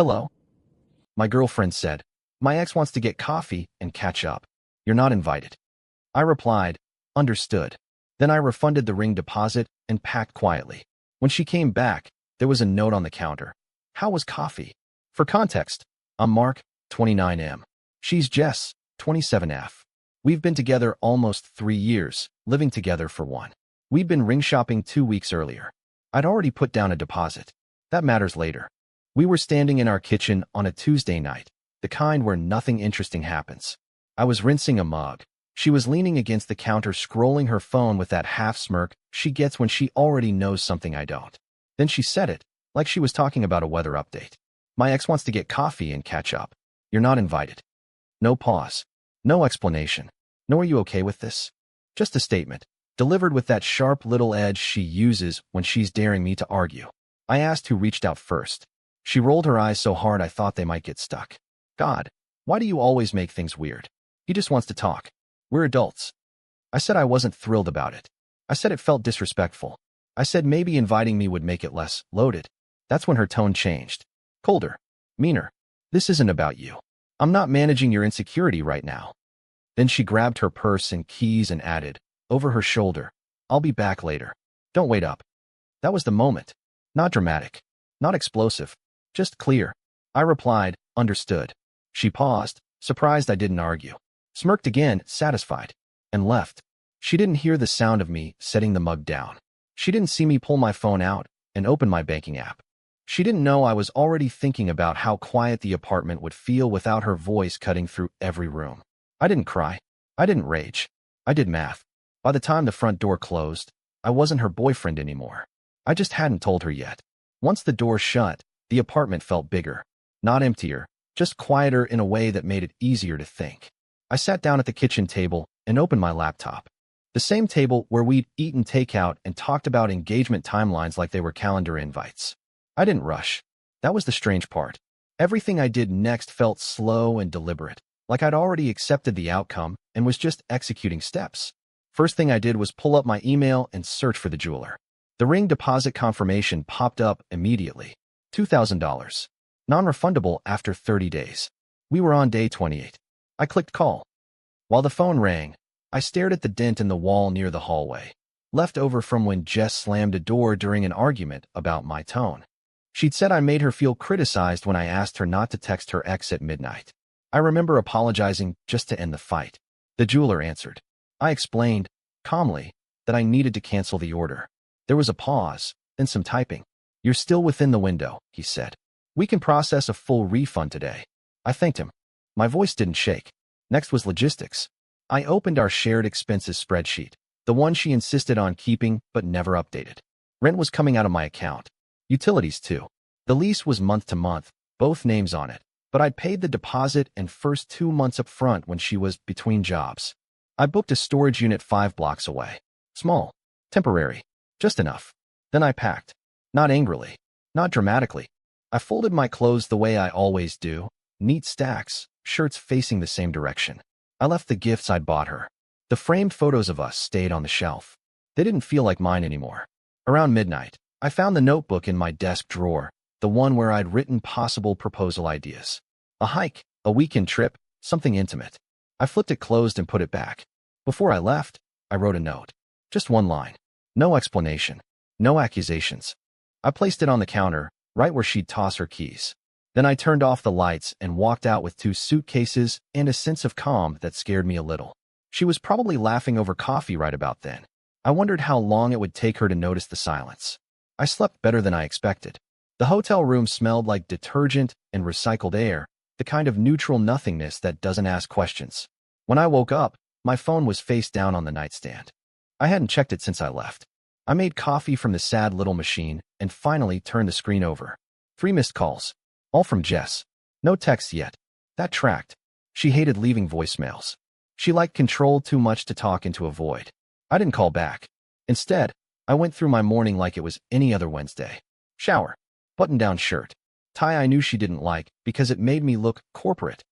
Hello? My girlfriend said, my ex wants to get coffee and catch up. You're not invited. I replied, understood. Then I refunded the ring deposit and packed quietly. When she came back, there was a note on the counter. How was coffee? For context, I'm Mark, 29M. She's Jess, 27F. We've been together almost 3 years, living together for 1. We'd been ring shopping 2 weeks earlier. I'd already put down a deposit. That matters later. We were standing in our kitchen on a Tuesday night, the kind where nothing interesting happens. I was rinsing a mug. She was leaning against the counter scrolling her phone with that half smirk she gets when she already knows something I don't. Then she said it, like she was talking about a weather update. My ex wants to get coffee and catch up. You're not invited. No pause. No explanation. No, are you okay with this? Just a statement, delivered with that sharp little edge she uses when she's daring me to argue. I asked who reached out first. She rolled her eyes so hard I thought they might get stuck. God, why do you always make things weird? He just wants to talk. We're adults. I said I wasn't thrilled about it. I said it felt disrespectful. I said maybe inviting me would make it less loaded. That's when her tone changed. Colder. Meaner. This isn't about you. I'm not managing your insecurity right now. Then she grabbed her purse and keys and added, over her shoulder, I'll be back later. Don't wait up. That was the moment. Not dramatic. Not explosive. Just clear. I replied, understood. She paused, surprised I didn't argue. Smirked again, satisfied, and left. She didn't hear the sound of me setting the mug down. She didn't see me pull my phone out and open my banking app. She didn't know I was already thinking about how quiet the apartment would feel without her voice cutting through every room. I didn't cry. I didn't rage. I did math. By the time the front door closed, I wasn't her boyfriend anymore. I just hadn't told her yet. Once the door shut, the apartment felt bigger. Not emptier, just quieter in a way that made it easier to think. I sat down at the kitchen table and opened my laptop. The same table where we'd eaten takeout and talked about engagement timelines like they were calendar invites. I didn't rush. That was the strange part. Everything I did next felt slow and deliberate, like I'd already accepted the outcome and was just executing steps. First thing I did was pull up my email and search for the jeweler. The ring deposit confirmation popped up immediately. $2,000. Non-refundable after 30 days. We were on day 28. I clicked call. While the phone rang, I stared at the dent in the wall near the hallway, left over from when Jess slammed a door during an argument about my tone. She'd said I made her feel criticized when I asked her not to text her ex at midnight. I remember apologizing just to end the fight. The jeweler answered. I explained, calmly, that I needed to cancel the order. There was a pause, then some typing. You're still within the window, he said. We can process a full refund today. I thanked him. My voice didn't shake. Next was logistics. I opened our shared expenses spreadsheet, the one she insisted on keeping but never updated. Rent was coming out of my account. Utilities too. The lease was month to month, both names on it, but I'd paid the deposit and first 2 months up front when she was between jobs. I booked a storage unit 5 blocks away. Small. Temporary. Just enough. Then I packed. Not angrily. Not dramatically. I folded my clothes the way I always do. Neat stacks, shirts facing the same direction. I left the gifts I'd bought her. The framed photos of us stayed on the shelf. They didn't feel like mine anymore. Around midnight, I found the notebook in my desk drawer, the one where I'd written possible proposal ideas. A hike, a weekend trip, something intimate. I flipped it closed and put it back. Before I left, I wrote a note. Just one line. No explanation. No accusations. I placed it on the counter, right where she'd toss her keys. Then I turned off the lights and walked out with 2 suitcases and a sense of calm that scared me a little. She was probably laughing over coffee right about then. I wondered how long it would take her to notice the silence. I slept better than I expected. The hotel room smelled like detergent and recycled air, the kind of neutral nothingness that doesn't ask questions. When I woke up, my phone was face down on the nightstand. I hadn't checked it since I left. I made coffee from the sad little machine and finally turned the screen over. 3 missed calls. All from Jess. No texts yet. That tracked. She hated leaving voicemails. She liked control too much to talk into a void. I didn't call back. Instead, I went through my morning like it was any other Wednesday. Shower. Button-down shirt. Tie I knew she didn't like because it made me look corporate.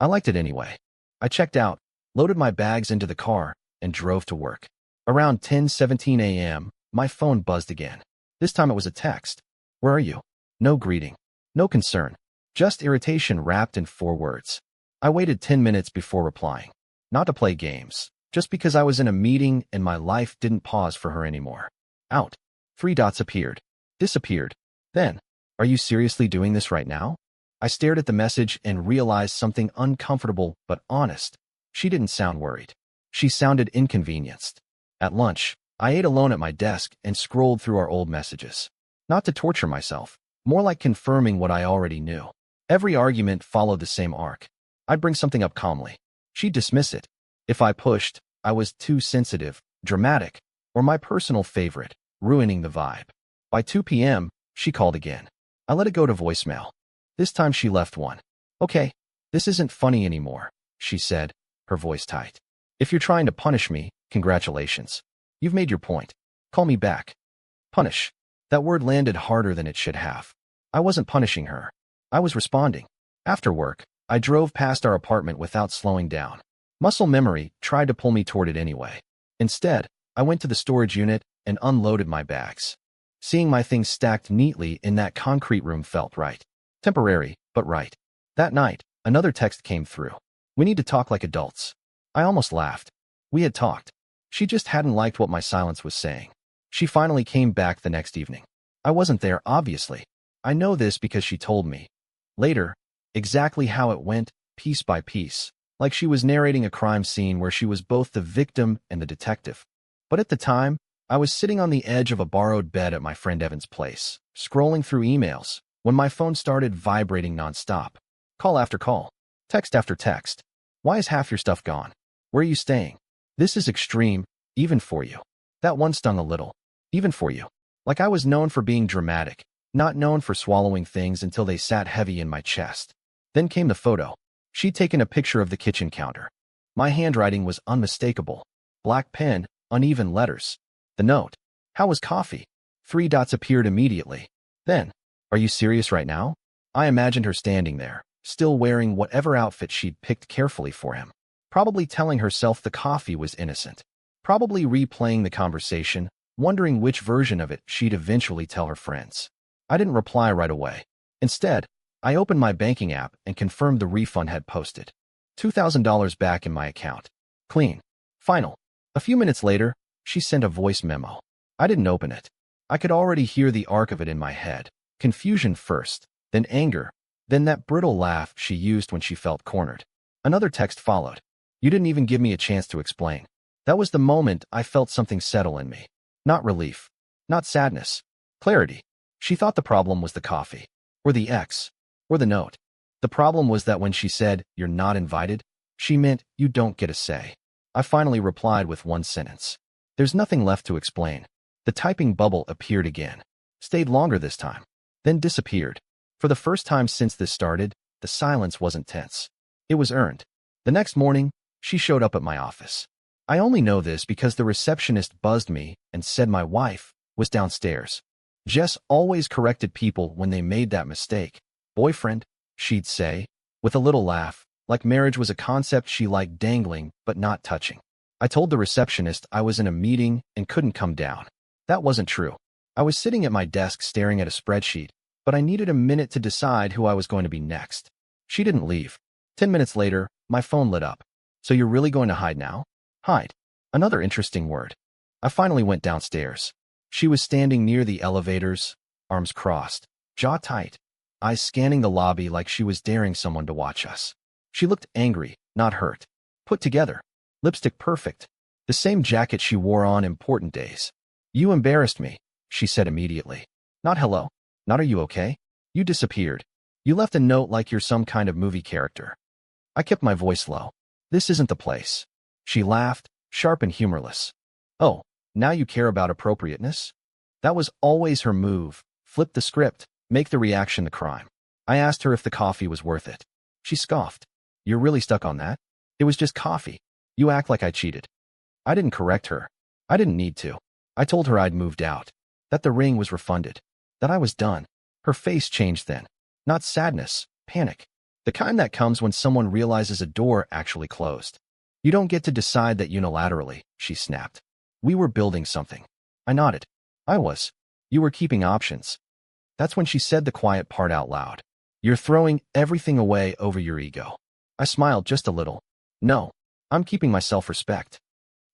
I liked it anyway. I checked out, loaded my bags into the car, and drove to work. Around 10:17 a.m., my phone buzzed again. This time it was a text. Where are you? No greeting. No concern. Just irritation wrapped in 4 words. I waited 10 minutes before replying. Not to play games, just because I was in a meeting and my life didn't pause for her anymore. Out. 3 dots appeared. Disappeared. Then, are you seriously doing this right now? I stared at the message and realized something uncomfortable but honest. She didn't sound worried. She sounded inconvenienced. At lunch, I ate alone at my desk and scrolled through our old messages. Not to torture myself, more like confirming what I already knew. Every argument followed the same arc. I'd bring something up calmly. She'd dismiss it. If I pushed, I was too sensitive, dramatic, or my personal favorite, ruining the vibe. By 2 p.m., she called again. I let it go to voicemail. This time she left one. Okay, this isn't funny anymore, she said, her voice tight. If you're trying to punish me, congratulations. You've made your point. Call me back. Punish. That word landed harder than it should have. I wasn't punishing her. I was responding. After work, I drove past our apartment without slowing down. Muscle memory tried to pull me toward it anyway. Instead, I went to the storage unit and unloaded my bags. Seeing my things stacked neatly in that concrete room felt right. Temporary, but right. That night, another text came through. We need to talk like adults. I almost laughed. We had talked. She just hadn't liked what my silence was saying. She finally came back the next evening. I wasn't there, obviously. I know this because she told me. Later, exactly how it went, piece by piece, like she was narrating a crime scene where she was both the victim and the detective. But at the time, I was sitting on the edge of a borrowed bed at my friend Evan's place, scrolling through emails, when my phone started vibrating nonstop. Call after call. Text after text. Why is half your stuff gone? Where are you staying? This is extreme, even for you. That one stung a little. Even for you. Like I was known for being dramatic, not known for swallowing things until they sat heavy in my chest. Then came the photo. She'd taken a picture of the kitchen counter. My handwriting was unmistakable. Black pen, uneven letters. The note. How was coffee? 3 dots appeared immediately. Then, are you serious right now? I imagined her standing there, still wearing whatever outfit she'd picked carefully for him. Probably telling herself the coffee was innocent. Probably replaying the conversation, wondering which version of it she'd eventually tell her friends. I didn't reply right away. Instead, I opened my banking app and confirmed the refund had posted. $2,000 back in my account. Clean. Final. A few minutes later, she sent a voice memo. I didn't open it. I could already hear the arc of it in my head. Confusion first, then anger, then that brittle laugh she used when she felt cornered. Another text followed. You didn't even give me a chance to explain. That was the moment I felt something settle in me. Not relief. Not sadness. Clarity. She thought the problem was the coffee. Or the ex. Or the note. The problem was that when she said, "You're not invited," she meant, "You don't get a say." I finally replied with one sentence. There's nothing left to explain. The typing bubble appeared again. Stayed longer this time. Then disappeared. For the first time since this started, the silence wasn't tense. It was earned. The next morning, she showed up at my office. I only know this because the receptionist buzzed me and said my wife was downstairs. Jess always corrected people when they made that mistake. Boyfriend, she'd say, with a little laugh, like marriage was a concept she liked dangling but not touching. I told the receptionist I was in a meeting and couldn't come down. That wasn't true. I was sitting at my desk staring at a spreadsheet, but I needed a minute to decide who I was going to be next. She didn't leave. 10 minutes later, my phone lit up. So you're really going to hide now? Hide. Another interesting word. I finally went downstairs. She was standing near the elevators, arms crossed, jaw tight, eyes scanning the lobby like she was daring someone to watch us. She looked angry, not hurt. Put together. Lipstick perfect. The same jacket she wore on important days. You embarrassed me, she said immediately. Not hello. Not are you okay? You disappeared. You left a note like you're some kind of movie character. I kept my voice low. This isn't the place. She laughed, sharp and humorless. Oh, now you care about appropriateness? That was always her move. Flip the script, make the reaction the crime. I asked her if the coffee was worth it. She scoffed. You're really stuck on that? It was just coffee. You act like I cheated. I didn't correct her. I didn't need to. I told her I'd moved out. That the ring was refunded. That I was done. Her face changed then. Not sadness, panic. The kind that comes when someone realizes a door actually closed. You don't get to decide that unilaterally, she snapped. We were building something. I nodded. I was. You were keeping options. That's when she said the quiet part out loud. You're throwing everything away over your ego. I smiled just a little. No, I'm keeping my self-respect.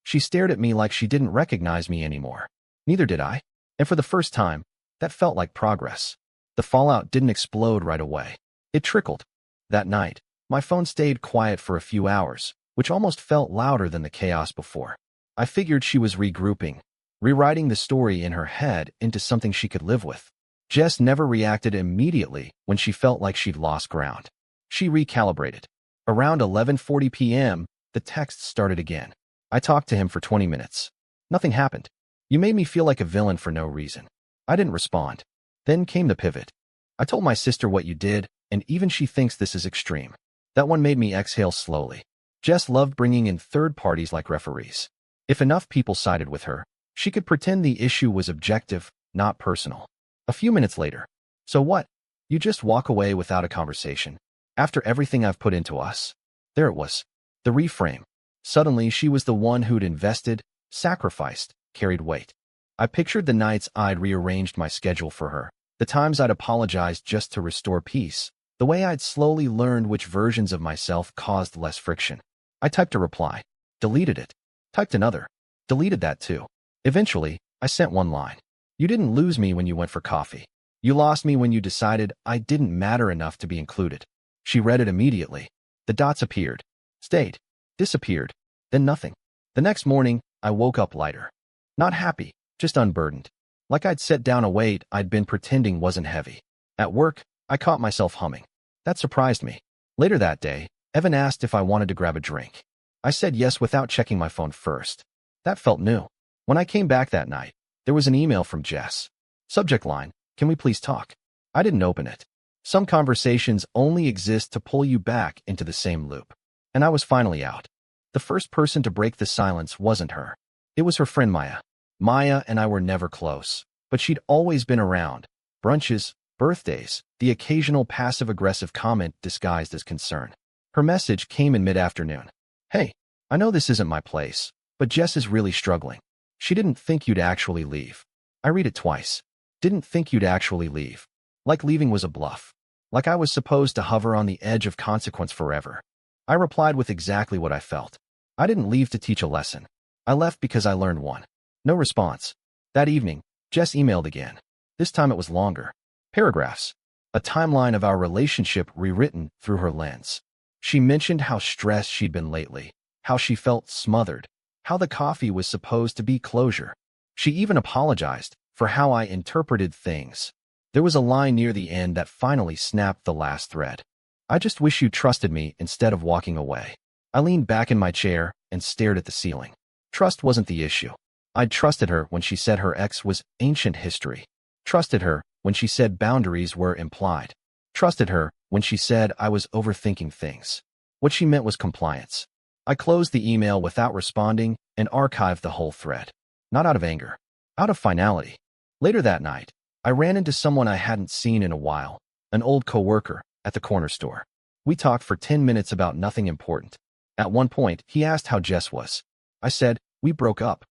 She stared at me like she didn't recognize me anymore. Neither did I. And for the first time, that felt like progress. The fallout didn't explode right away. It trickled. That night, my phone stayed quiet for a few hours, which almost felt louder than the chaos before. I figured she was regrouping, rewriting the story in her head into something she could live with. Jess never reacted immediately when she felt like she'd lost ground. She recalibrated. Around 11:40 p.m., the texts started again. I talked to him for 20 minutes. Nothing happened. You made me feel like a villain for no reason. I didn't respond. Then came the pivot. I told my sister what you did, and even she thinks this is extreme. That one made me exhale slowly. Jess loved bringing in third parties like referees. If enough people sided with her, she could pretend the issue was objective, not personal. A few minutes later. So what? You just walk away without a conversation. After everything I've put into us. There it was. The reframe. Suddenly, she was the one who'd invested, sacrificed, carried weight. I pictured the nights I'd rearranged my schedule for her, the times I'd apologized just to restore peace, the way I'd slowly learned which versions of myself caused less friction. I typed a reply, deleted it, typed another, deleted that too. Eventually, I sent one line. You didn't lose me when you went for coffee. You lost me when you decided I didn't matter enough to be included. She read it immediately. The dots appeared, stayed, disappeared, then nothing. The next morning, I woke up lighter. Not happy, just unburdened. Like I'd set down a weight I'd been pretending wasn't heavy. At work, I caught myself humming. That surprised me. Later that day, Evan asked if I wanted to grab a drink. I said yes without checking my phone first. That felt new. When I came back that night, there was an email from Jess. Subject line, can we please talk? I didn't open it. Some conversations only exist to pull you back into the same loop. And I was finally out. The first person to break the silence wasn't her. It was her friend Maya. Maya and I were never close, but she'd always been around. Brunches, birthdays, the occasional passive-aggressive comment disguised as concern. Her message came in mid-afternoon. Hey, I know this isn't my place, but Jess is really struggling. She didn't think you'd actually leave. I read it twice. Didn't think you'd actually leave. Like leaving was a bluff. Like I was supposed to hover on the edge of consequence forever. I replied with exactly what I felt. I didn't leave to teach a lesson. I left because I learned one. No response. That evening, Jess emailed again. This time it was longer. Paragraphs. A timeline of our relationship rewritten through her lens. She mentioned how stressed she'd been lately, how she felt smothered, how the coffee was supposed to be closure. She even apologized for how I interpreted things. There was a line near the end that finally snapped the last thread. I just wish you trusted me instead of walking away. I leaned back in my chair and stared at the ceiling. Trust wasn't the issue. I'd trusted her when she said her ex was ancient history. Trusted her when she said boundaries were implied. Trusted her when she said I was overthinking things. What she meant was compliance. I closed the email without responding and archived the whole thread. Not out of anger. Out of finality. Later that night, I ran into someone I hadn't seen in a while, an old coworker, at the corner store. We talked for 10 minutes about nothing important. At one point, he asked how Jess was. I said, we broke up.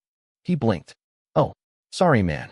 He blinked. Oh, sorry, man.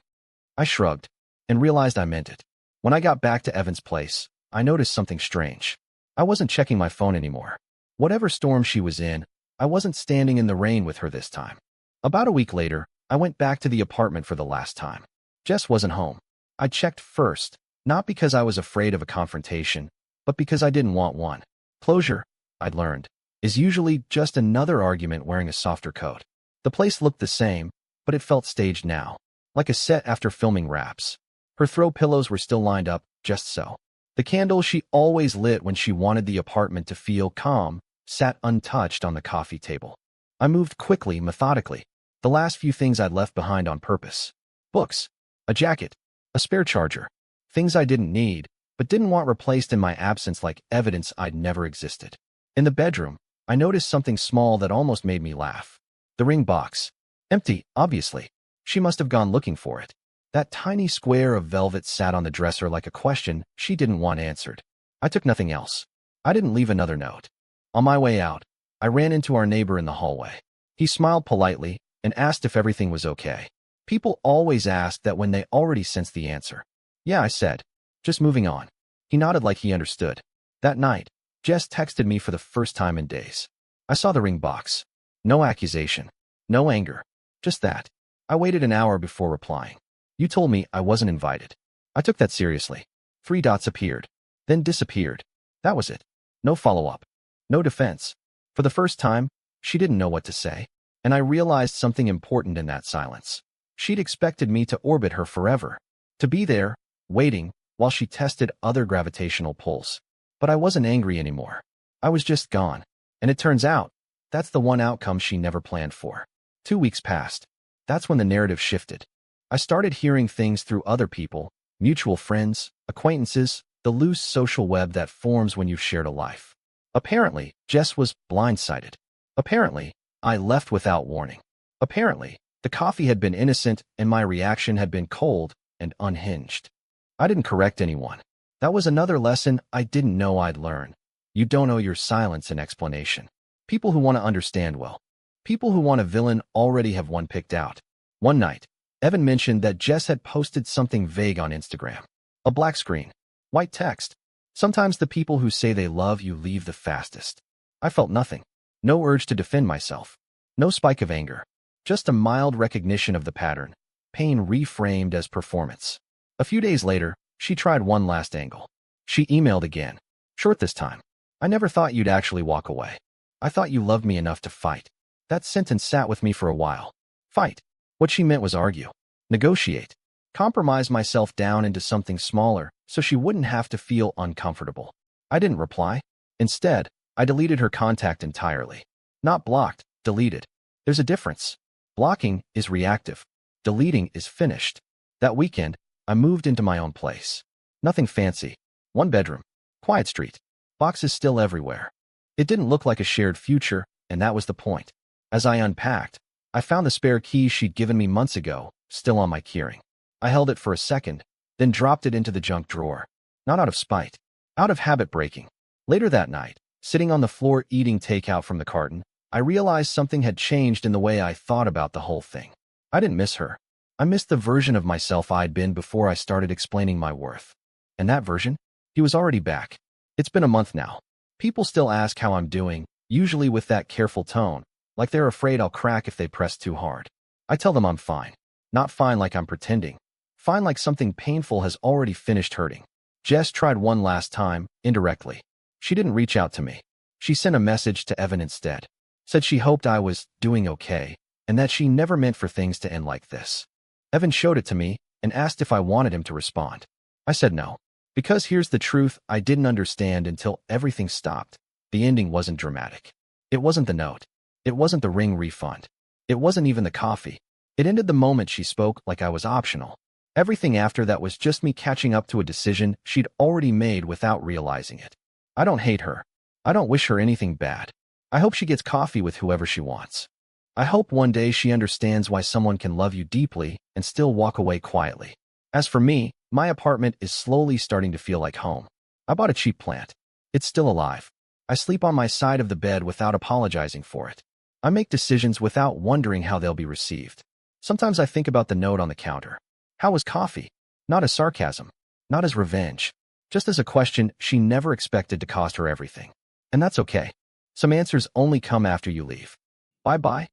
I shrugged and realized I meant it. When I got back to Evan's place, I noticed something strange. I wasn't checking my phone anymore. Whatever storm she was in, I wasn't standing in the rain with her this time. About a week later, I went back to the apartment for the last time. Jess wasn't home. I checked first, not because I was afraid of a confrontation, but because I didn't want one. Closure, I'd learned, is usually just another argument wearing a softer coat. The place looked the same, but it felt staged now, like a set after filming wraps. Her throw pillows were still lined up, just so. The candle she always lit when she wanted the apartment to feel calm sat untouched on the coffee table. I moved quickly, methodically. The last few things I'd left behind on purpose. Books, a jacket, a spare charger. Things I didn't need, but didn't want replaced in my absence like evidence I'd never existed. In the bedroom, I noticed something small that almost made me laugh. The ring box. Empty, obviously. She must have gone looking for it. That tiny square of velvet sat on the dresser like a question she didn't want answered. I took nothing else. I didn't leave another note. On my way out, I ran into our neighbor in the hallway. He smiled politely and asked if everything was okay. People always ask that when they already sensed the answer. Yeah, I said. Just moving on. He nodded like he understood. That night, Jess texted me for the first time in days. I saw the ring box. No accusation. No anger. Just that. I waited an hour before replying. You told me I wasn't invited. I took that seriously. 3 dots appeared. Then disappeared. That was it. No follow-up. No defense. For the first time, she didn't know what to say. And I realized something important in that silence. She'd expected me to orbit her forever. To be there, waiting, while she tested other gravitational pulls. But I wasn't angry anymore. I was just gone. And it turns out, that's the one outcome she never planned for. 2 weeks passed. That's when the narrative shifted. I started hearing things through other people, mutual friends, acquaintances, the loose social web that forms when you've shared a life. Apparently, Jess was blindsided. Apparently, I left without warning. Apparently, the coffee had been innocent and my reaction had been cold and unhinged. I didn't correct anyone. That was another lesson I didn't know I'd learn. You don't owe your silence an explanation. People who want to understand well. People who want a villain already have one picked out. One night, Evan mentioned that Jess had posted something vague on Instagram. A black screen. White text. Sometimes the people who say they love you leave the fastest. I felt nothing. No urge to defend myself. No spike of anger. Just a mild recognition of the pattern. Pain reframed as performance. A few days later, she tried one last angle. She emailed again. Short this time. I never thought you'd actually walk away. I thought you loved me enough to fight. That sentence sat with me for a while. Fight. What she meant was argue. Negotiate. Compromise myself down into something smaller so she wouldn't have to feel uncomfortable. I didn't reply. Instead, I deleted her contact entirely. Not blocked, deleted. There's a difference. Blocking is reactive. Deleting is finished. That weekend, I moved into my own place. Nothing fancy. 1 bedroom. Quiet street. Boxes still everywhere. It didn't look like a shared future, and that was the point. As I unpacked, I found the spare key she'd given me months ago, still on my keyring. I held it for a second, then dropped it into the junk drawer. Not out of spite. Out of habit breaking. Later that night, sitting on the floor eating takeout from the carton, I realized something had changed in the way I thought about the whole thing. I didn't miss her. I missed the version of myself I'd been before I started explaining my worth. And that version? He was already back. It's been a month now. People still ask how I'm doing, usually with that careful tone, like they're afraid I'll crack if they press too hard. I tell them I'm fine. Not fine like I'm pretending. Fine like something painful has already finished hurting. Jess tried one last time, indirectly. She didn't reach out to me. She sent a message to Evan instead. Said she hoped I was doing okay, and that she never meant for things to end like this. Evan showed it to me and asked if I wanted him to respond. I said no. Because here's the truth I didn't understand until everything stopped. The ending wasn't dramatic. It wasn't the note. It wasn't the ring refund. It wasn't even the coffee. It ended the moment she spoke like I was optional. Everything after that was just me catching up to a decision she'd already made without realizing it. I don't hate her. I don't wish her anything bad. I hope she gets coffee with whoever she wants. I hope one day she understands why someone can love you deeply and still walk away quietly. As for me, my apartment is slowly starting to feel like home. I bought a cheap plant. It's still alive. I sleep on my side of the bed without apologizing for it. I make decisions without wondering how they'll be received. Sometimes I think about the note on the counter. How was coffee? Not as sarcasm. Not as revenge. Just as a question she never expected to cost her everything. And that's okay. Some answers only come after you leave. Bye-bye.